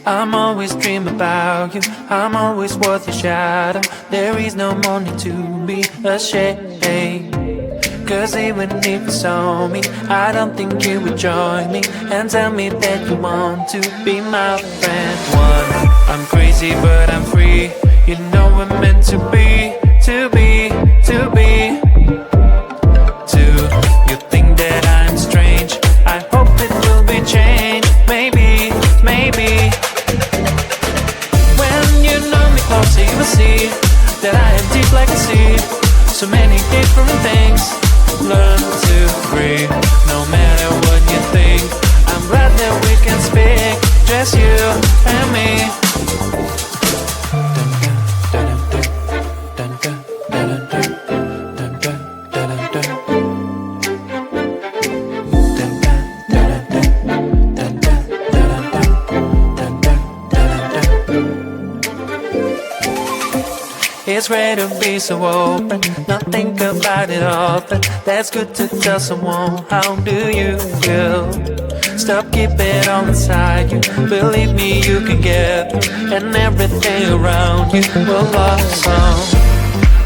I'm always dreaming about you, I'm always worth your shadow. There is no more need to be ashamed, 'cause even if you saw me, I don't think you would join me and tell me that you want to be my friend. One, I'm crazy but I'm free. You know we're meant to be, to be, to be. Two, you think that I'm strange. I hope it will be changed. Maybe, maybe. When you know me closer, you will see that I am deep like a sea. So many different things. Learn to breathe, no matter what you think. I'm glad that we can speak, just you and me. It's rare to be so open, not think about it often. That's good to tell someone. How do you feel? Stop keeping it all inside you. Believe me, you can get through, and everything around you will blossom.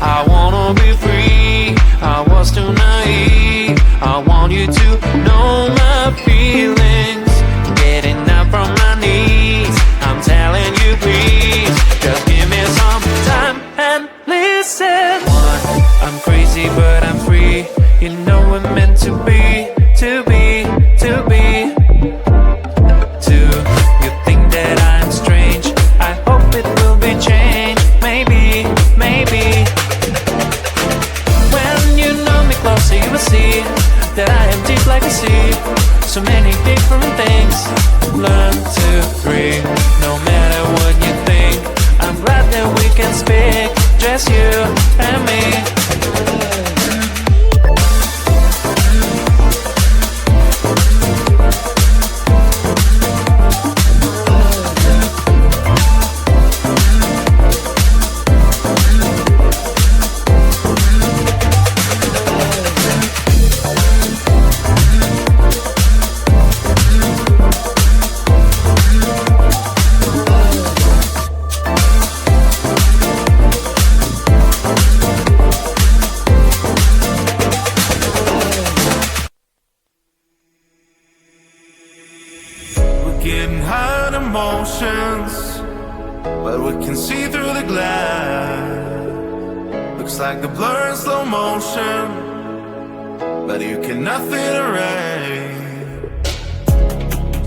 I wanna be free, I was too naive. I want you to know my feelings. Getting up from my knees, I'm telling you please, just give me some time and listen. One, I'm crazy but I'm free. You know we're meant to be, to be, to be. Two, you think that I'm strange. I hope it will be changed. Maybe, maybe. When you know me closer, you will see that I am deep like a sea. So many different things. Learn to breathe, no matter what you think. I'm glad that we can speak, just you and me. Getting high on emotions, but we can see through the glass. Looks like the blur in slow motion, but you cannot fit erase.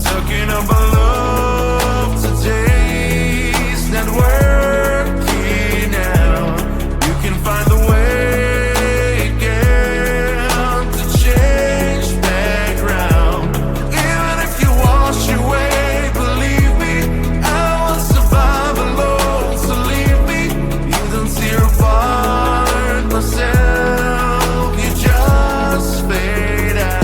Talking about love today's not working out. You can find the way again to change background. Even if you wash away, believe me, I will survive alone. So leave me, you don't see a part myself. You just fade out.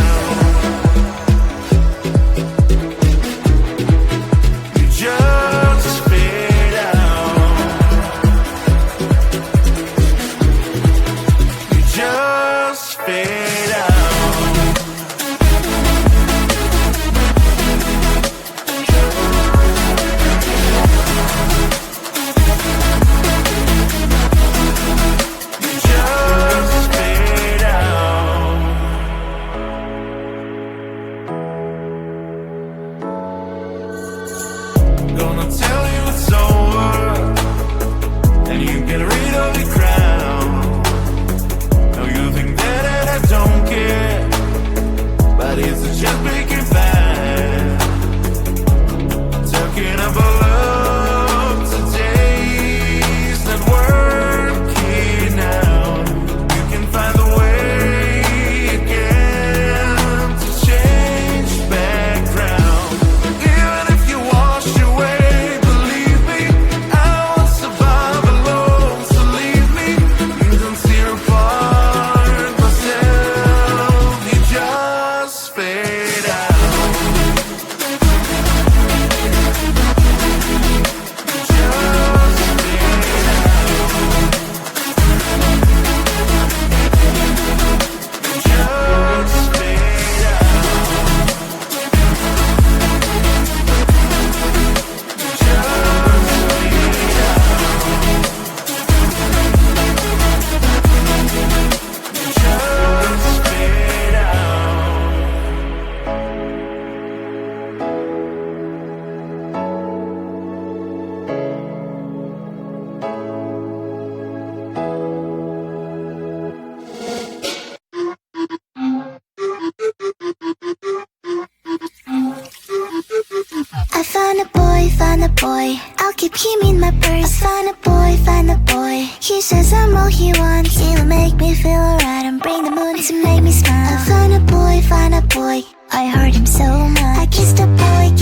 found a boy, I'll keep him in my purse. I found a boy, he says I'm all he wants. He'll make me feel alright and bring the moon to make me smile. I found a boy, I heard him so much. I kissed a boy,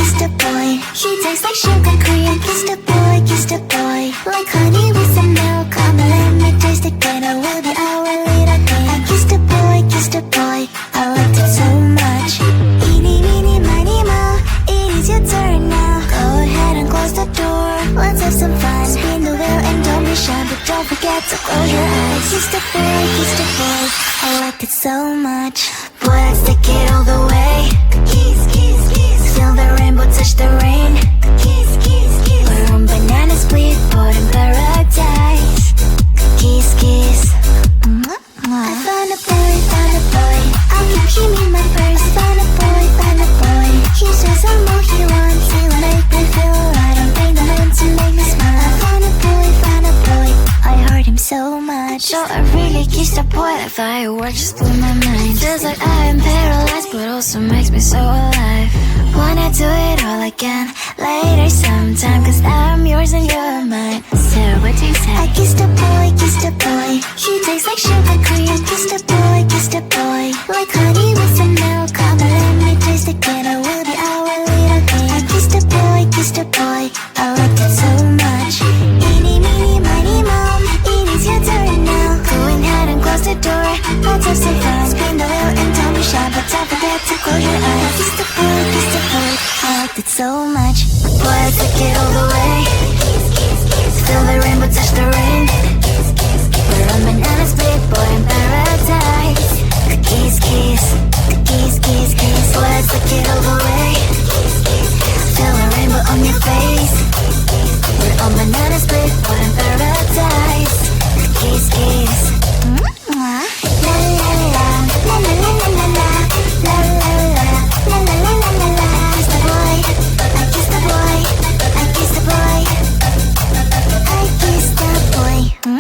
he tastes like sugar cream. Kissed a boy, like honey with some milk. Come and let me taste it, then I will be our little king. I kissed a boy, I liked it so much. Eeny, meeny, miny, moe, it is your turn now. Go ahead and close the door, let's have some fun. Spin the wheel and don't be shy, but don't forget to close your eyes. I kissed a boy, I liked it so much. Boy, let's take it all the way. Kiss, kiss, kiss. Feel the rainbow touch the rain. Kiss, kiss, kiss. We're on banana split, boat in paradise. Kiss, kiss. I found a boy, I'll keep him in my purse. I found a boy, he says I'm all he wants. He'll make me feel alright and bring the moon to make me smile. I found a boy, I heard him so much. So I really kissed a boy, like fireworks just blew my mind. Feels like I am paralyzed, but also makes me so alive. Wanna do it all again, later sometime, cause I'm yours and you're mine. So what do you say? I kissed a boy, he tastes like sugar cream. Kissed a boy, like honey with some milk. Come and let me taste it, then I will be our little king. I kissed a boy, I liked it so much. Eeny, meeny, miny, moe, it is your turn now. Go ahead and close the door, let's have some fun. Spin the wheel and don't be shy, but don't forget to close your eyes. I kissed a boy, I liked it so much. Boy, let's take it all the way. Feel the rainbow touch the rain. We're on banana split, boy in paradise. Kiss, kiss, kiss, kiss, kiss. Boy, let's take it all the way. Feel the rainbow on your face. We're on banana split, boy in paradise. Kiss, kiss. La la la, la la la la la, la la la, la la la la la la. I kissed the boy, I kissed the boy, I kissed the boy, I kissed the boy.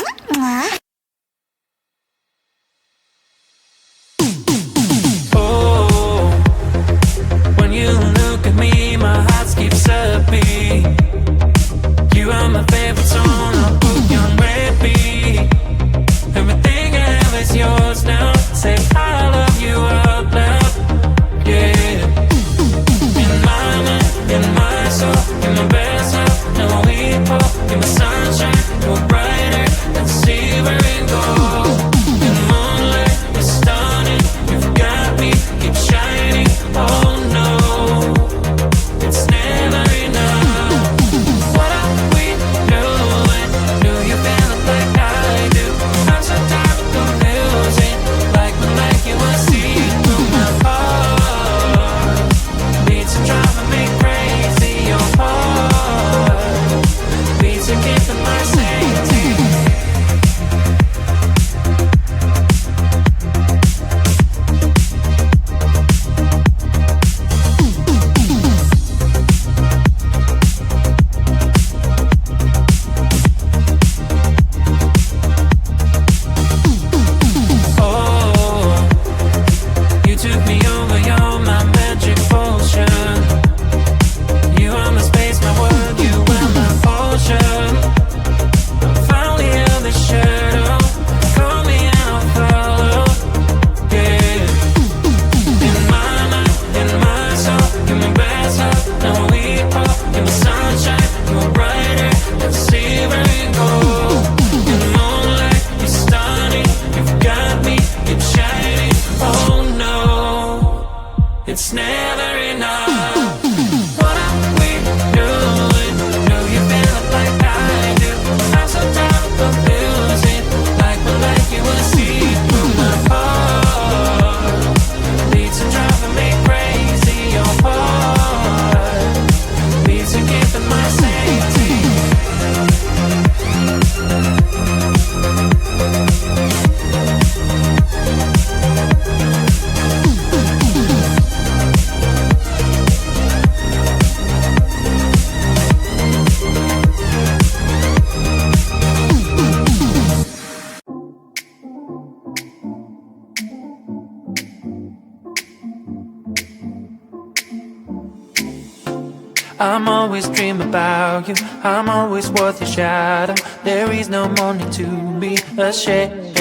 I'm always dreaming about you, I'm always worth your shadow. There is no more need to be ashamed,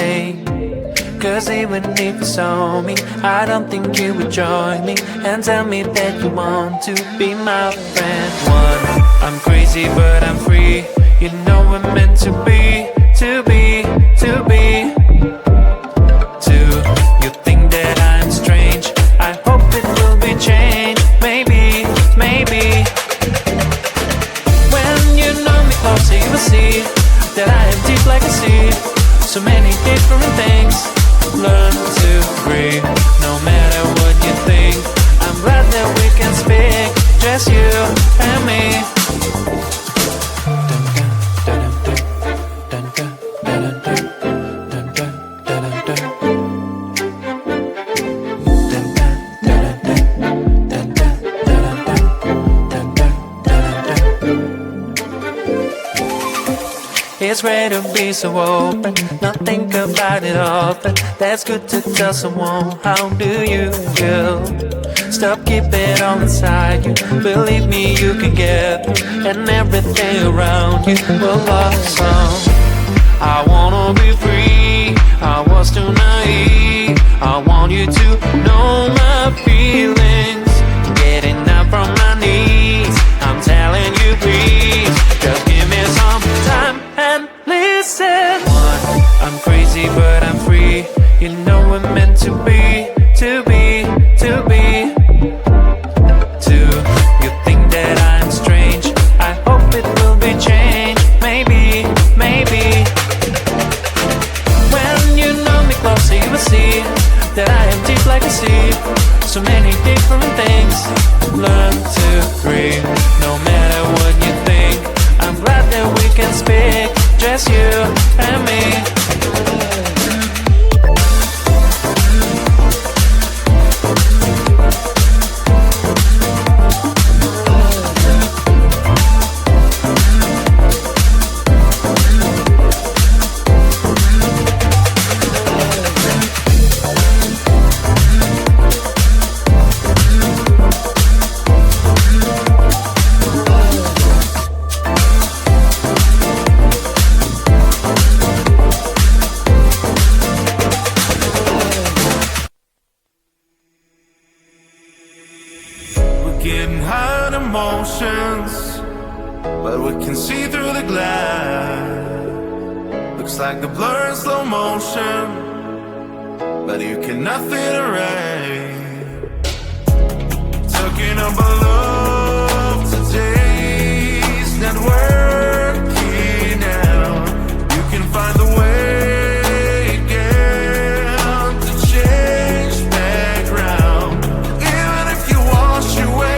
'cause even if you saw me, I don't think you would join me and tell me that you want to be my friend. One, I'm crazy but I'm free. You know we're meant to be, to be, to be. Two, you think that I'm strange. I hope it will be changed. Maybe, maybe. When you know me closer, you will see that I am deep like a sea. So many different things. Learn to breathe, no matter what you think. I'm glad that we can speak, just you and me. It's rare to be so open, not think about it often. That's good to tell someone. How do you feel? Stop keeping it all inside you. Believe me, you can get through, and everything around you will blossom. I wanna be free, I was too naive. I want you to know my feelings. Getting up from my knees, I'm telling you please, just give me some time and listen. One, I'm crazy but I'm free. You know we're meant to be, to be, to be. Two, you think that I'm strange. I hope it will be changed. Maybe, maybe. When you know me closer, you will see that I am deep like a sea. So many different things. Learn to breathe, no matter what you think. I'm glad that we can speak, just you and me. Getting high on emotions, but we can see through the glass. Looks like the blur in slow motion, but you cannot fit it right. Talking about love today's not working out. You can find the way again to change background. Even if you wash away,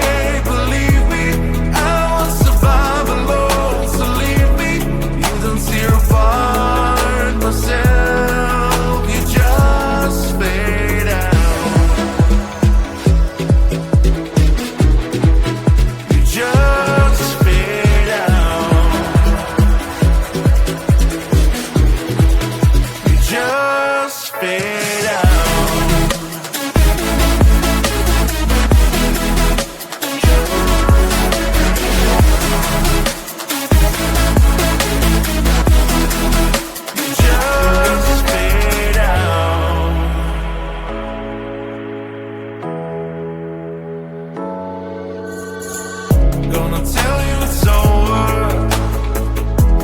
gonna tell you it's over,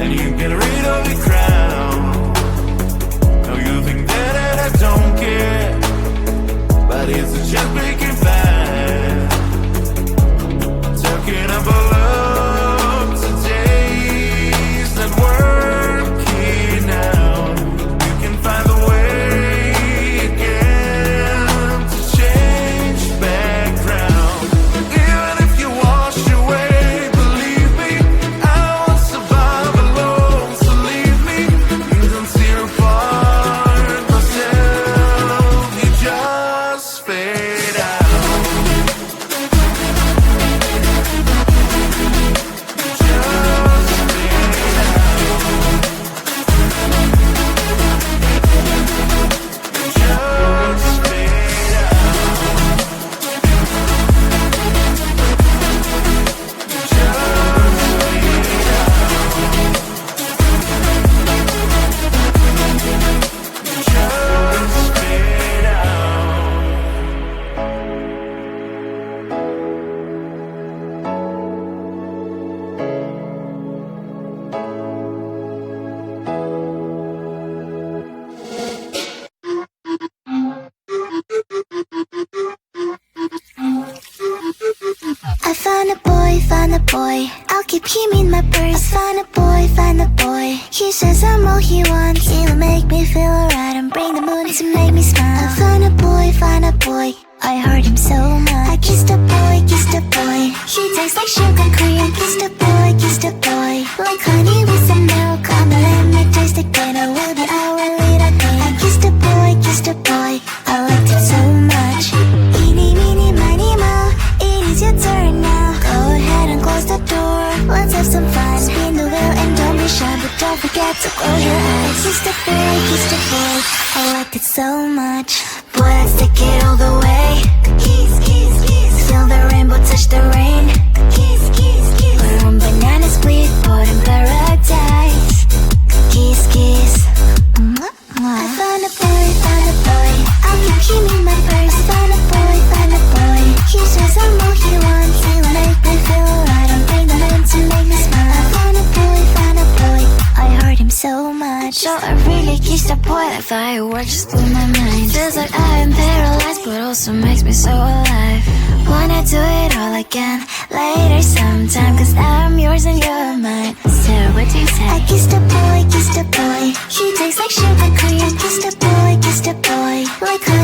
and you get rid of your crown. Now you think that I don't care. a boy. I'll keep him in my purse. Find a boy, find a boy. He says I'm all he wants. He'll make me feel alright and bring the moon to make me smile. I find a boy, find a boy. I hurt him so much. I kissed a boy, kissed a boy. He tastes like sugar cream. Kissed a boy, kissed a boy. Like honey with some milk. Come and let me taste again. I will be our little thing. I kissed a boy, kissed a boy. I liked it so much. Eeny, meeny, miny, moe. It is your turn now. Go ahead and close the door. Let's have some fun. Spin the wheel and don't be shy, but don't forget to close your eyes. Kissed a boy, kissed a boy. I liked it so much. Boy, let's take it all the way. Kiss, kiss, kiss. Feel the rainbow touch the rain. Kiss, kiss, kiss. We're on banana split, pot in paradise. Kiss, kiss. I found a boy, found a boy. I'll keep him in my purse. Found a boy, found a boy. He says I'm all he wants. He'll make me feel alright and bring the moon to make me smile. I found a boy, found a boy. I hurt him so much. So I really kissed a boy like fireworks just blew my mind. Feels like I am paralyzed, but also makes me so alive. Wanna do it all again later sometime, cause now I'm yours and you're mine. So what do you say? I kissed a boy, kissed a boy. He tastes like sugar cream. Kissed a boy, kissed a boy. Like honey